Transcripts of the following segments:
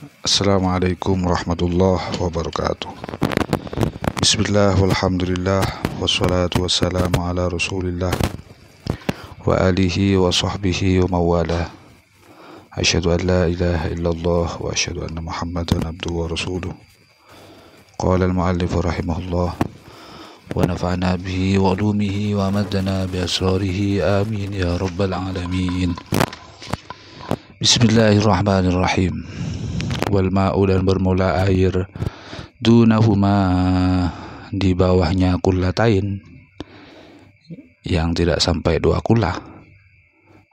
Assalamualaikum warahmatullahi wabarakatuh. Bismillah walhamdulillah wassalatu wassalamu ala rasulillah wa alihi wa sahbihi wa mawala. Asyhadu an la ilaha illallah wa asyhadu anna muhammadan abduhu wa rasuluh. Qala al-muallif rahimahullah wa nafa'na bihi wa ulumihi wa amaddana bi asrarihi amin ya rabbal alamin. Bismillahirrahmanirrahim. Wal ma'u, dan bermula air, dunahuma, di bawahnya kullatain, yang tidak sampai dua kullah.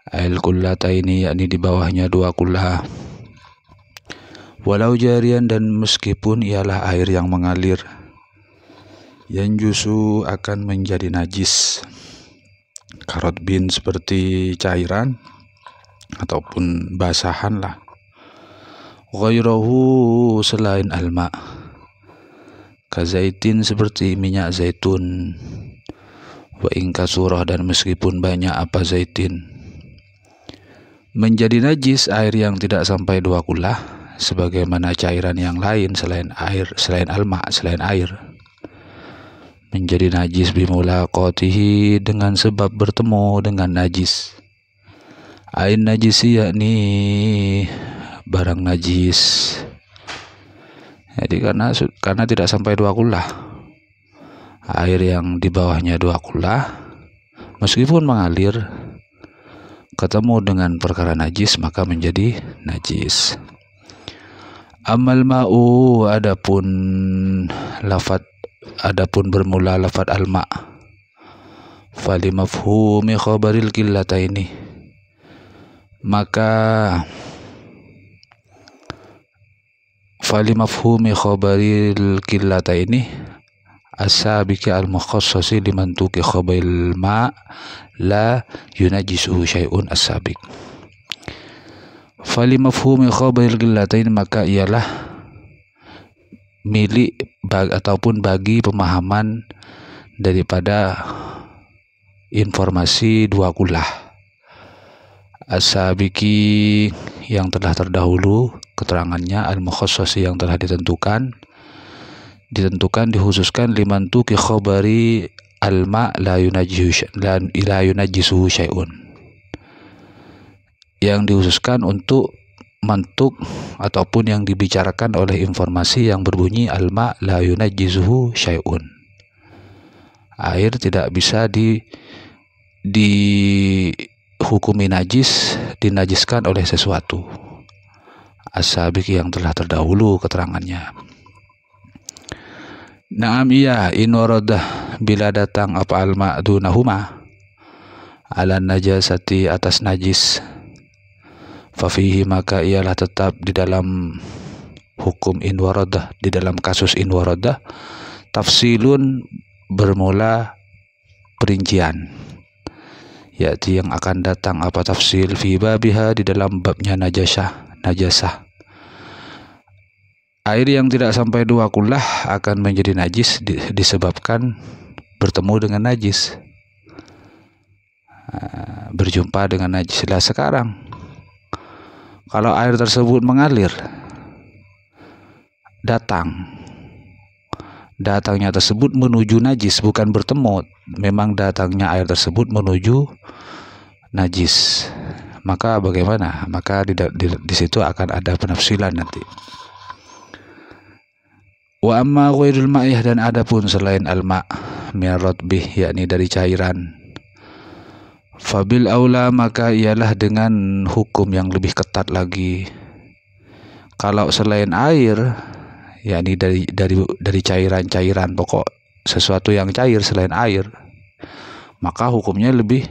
Al kullataini, yakni di bawahnya dua kullah. Walau jarian, dan meskipun ialah air yang mengalir, yanjusu, akan menjadi najis. Karotbin, seperti cairan ataupun basahan lah. Ghairahu, selain alma, kazaitin, seperti minyak zaitun. Wa in kasurah, dan meskipun banyak apa zaitin. Menjadi najis air yang tidak sampai dua kullah, sebagaimana cairan yang lain selain air, selain alma, selain air. Menjadi najis bimulaqatihi, dengan sebab bertemu dengan najis. Ain najisi, yakni barang najis. Jadi karena tidak sampai dua kullah, air yang di bawahnya dua kullah, meskipun mengalir, ketemu dengan perkara najis, maka menjadi najis. Amal ma'u, adapun bermula lafad alma, fali mafhumi khabaril qillataini, maka fali mafhumi khabaril qillataini as-sabiqi al-mukhassasi limantuqi khabaril ma la yunajjisuhu syai'un as-sabiq. Fali mafhumi khabaril qillataini, maka ialah milik ataupun bagi pemahaman daripada informasi dua kullah. As-sabiqi, yang telah terdahulu keterangannya, al-mukhassasi, yang telah ditentukan, dikhususkan, limantuqi khabari alma la yunajjisuhu syai'un, yang dikhususkan untuk mantuk ataupun yang dibicarakan oleh informasi yang berbunyi alma la yunajjisuhu syai'un. Air tidak bisa dihukumi najis, dinajiskan oleh sesuatu. As-sabiq, yang telah terdahulu keterangannya. Naam, iya, in waradah, bila datang apa alma dunahuma ala najasati, atas najis, fafihi, maka ialah tetap di dalam hukum in waradah, di dalam kasus in waradah, tafsilun, bermula perincian, yaitu yang akan datang apa tafsil fi babiha, di dalam babnya najasah. Air yang tidak sampai dua kullah akan menjadi najis disebabkan bertemu dengan najis, berjumpa dengan najis. Lah sekarang kalau air tersebut mengalir, datangnya tersebut menuju najis, bukan bertemu, memang datangnya air tersebut menuju najis, maka bagaimana? Maka di situ akan ada penafsilan nanti. Wa amma ghairul ma'ih, dan adapun selain al-ma' min ratbih, yakni dari cairan, fabil aula, maka ialah dengan hukum yang lebih ketat lagi. Kalau selain air, yakni dari cairan-cairan, pokok sesuatu yang cair selain air, maka hukumnya lebih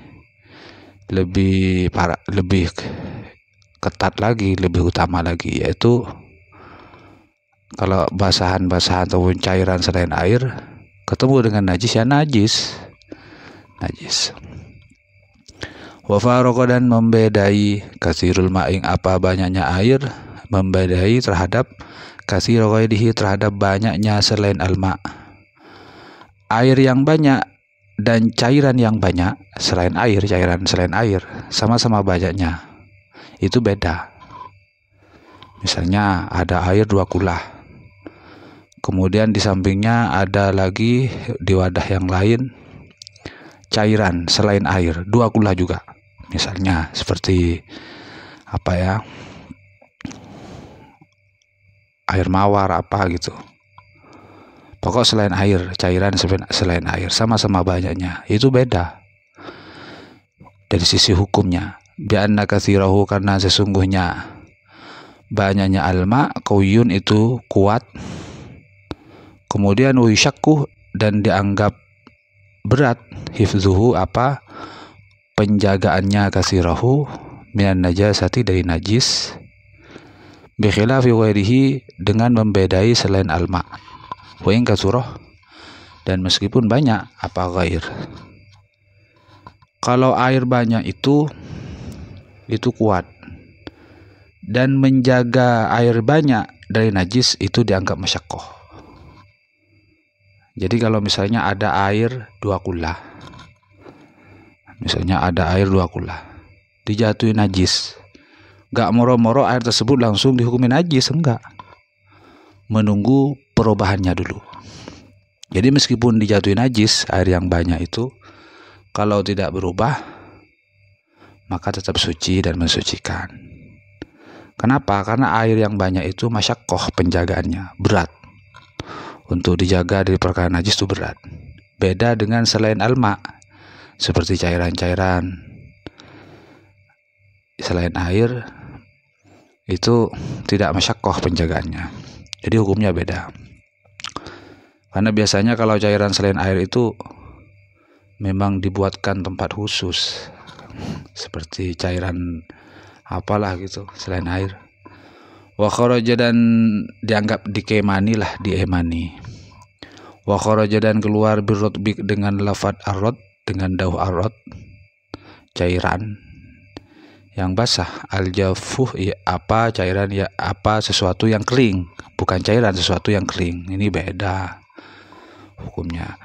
ketat lagi, lebih utama lagi, yaitu kalau basahan-basahan ataupun cairan selain air ketemu dengan najis, ya najis. Wa farqa, dan membedai, kasirul ma'ing, apa banyaknya air, membedai terhadap kasir ghairihi, terhadap banyaknya selain alma. Air yang banyak dan cairan yang banyak selain air, cairan selain air sama-sama banyaknya, itu beda. Misalnya ada air 2 kula, kemudian di sampingnya ada lagi di wadah yang lain cairan selain air 2 kula juga. Misalnya seperti apa ya, air mawar apa gitu. Pokok selain air, cairan selain air, sama-sama banyaknya, itu beda dari sisi hukumnya. Bi'anna katsirahu, karena sesungguhnya banyaknya alma, qawiyyun itu kuat. Kemudian wishakku, dan dianggap berat, hifzuhu apa penjagaannya, katsirahu minan najasati dari najis, bi khilafi ghairihi dengan membedai selain alma, wa in katsura, dan meskipun banyak apa ghair. Kalau air banyak itu kuat, dan menjaga air banyak dari najis itu dianggap masyaqqah. Jadi kalau misalnya ada air 2 kula, dijatuhi najis, gak moro-moro air tersebut langsung dihukumi najis, enggak, menunggu perubahannya dulu. Jadi meskipun dijatuhi najis, air yang banyak itu kalau tidak berubah maka tetap suci dan mensucikan. Kenapa? Karena air yang banyak itu masyaqqah penjagaannya, berat. Untuk dijaga dari perkara najis itu berat. Beda dengan selain alma, seperti cairan-cairan selain air itu tidak masyaqqah penjagaannya. Jadi hukumnya beda. Karena biasanya kalau cairan selain air itu memang dibuatkan tempat khusus, seperti cairan apalah gitu selain air. Wa kharaja, dan dianggap diemani. Wa kharaja, dan keluar birrotbi dengan lafad arrot, dengan dauh arrot, cairan yang basah, aljafuh ya apa cairan ya apa sesuatu yang kering, bukan cairan sesuatu yang kering. Ini beda hukumnya.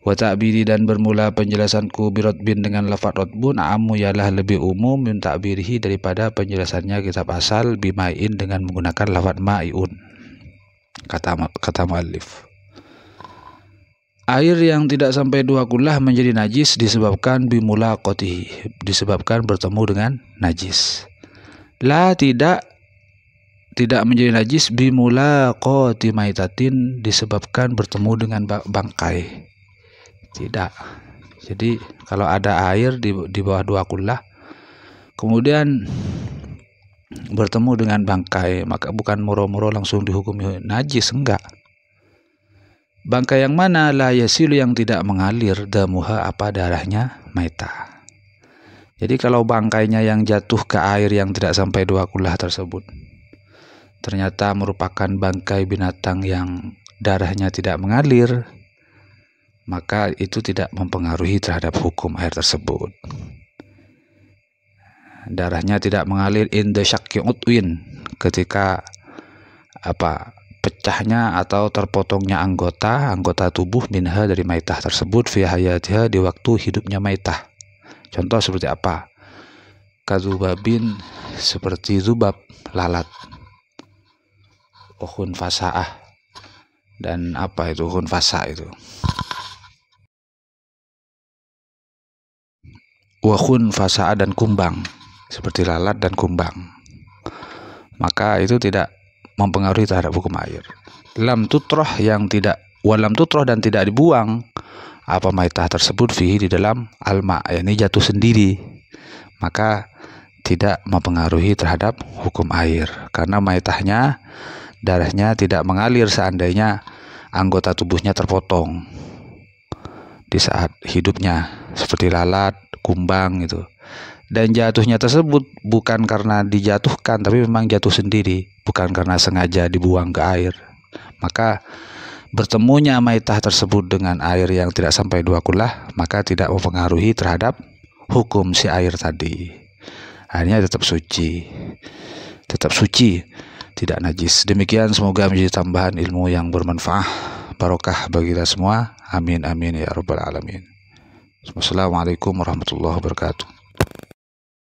Wa ta'biri, dan bermula penjelasanku birotbin dengan lafaz rotbun, amu ialah lebih umum min ta'birihi daripada penjelasannya kitab asal bimain dengan menggunakan lafaz ma'iun. Kata muallif, air yang tidak sampai 2 kulah menjadi najis disebabkan bimulaqatihi, disebabkan bertemu dengan najis. La tidak menjadi najis bimulaqati maitatin, disebabkan bertemu dengan bangkai. Tidak. Jadi kalau ada air di bawah 2 kulah kemudian bertemu dengan bangkai, maka bukan moro-moro langsung dihukumi najis, enggak. Bangkai yang mana? La yasilu, yang tidak mengalir, damuha apa darahnya, maitah. Jadi kalau bangkainya yang jatuh ke air yang tidak sampai 2 kulah tersebut ternyata merupakan bangkai binatang yang darahnya tidak mengalir, maka itu tidak mempengaruhi terhadap hukum air tersebut. Darahnya tidak mengalir inda syakki utwin, ketika pecahnya atau terpotongnya anggota tubuh minha dari maitah tersebut, fi hayatiha di waktu hidupnya maitah. Contoh seperti apa? Kadzubabin, seperti zubab, lalat. Khunfasaah, dan apa itu khunfasa itu? Wa khunfasaah, dan kumbang, seperti lalat dan kumbang. Maka itu tidak mempengaruhi terhadap hukum air. Lam tutroh, walam tutroh, dan tidak dibuang apa maitah tersebut fihi di dalam alma, yakni jatuh sendiri, maka tidak mempengaruhi terhadap hukum air, karena maitahnya, darahnya tidak mengalir seandainya anggota tubuhnya terpotong di saat hidupnya, seperti lalat, kumbang itu. Dan jatuhnya tersebut bukan karena dijatuhkan, tapi memang jatuh sendiri, bukan karena sengaja dibuang ke air. Maka bertemunya maitah tersebut dengan air yang tidak sampai 2 kulah, maka tidak mempengaruhi terhadap hukum si air tadi. Akhirnya tetap suci, tidak najis. Demikian, semoga menjadi tambahan ilmu yang bermanfaat, barokah bagi kita semua. Amin amin ya rabbal alamin. Wassalamualaikum warahmatullahi wabarakatuh.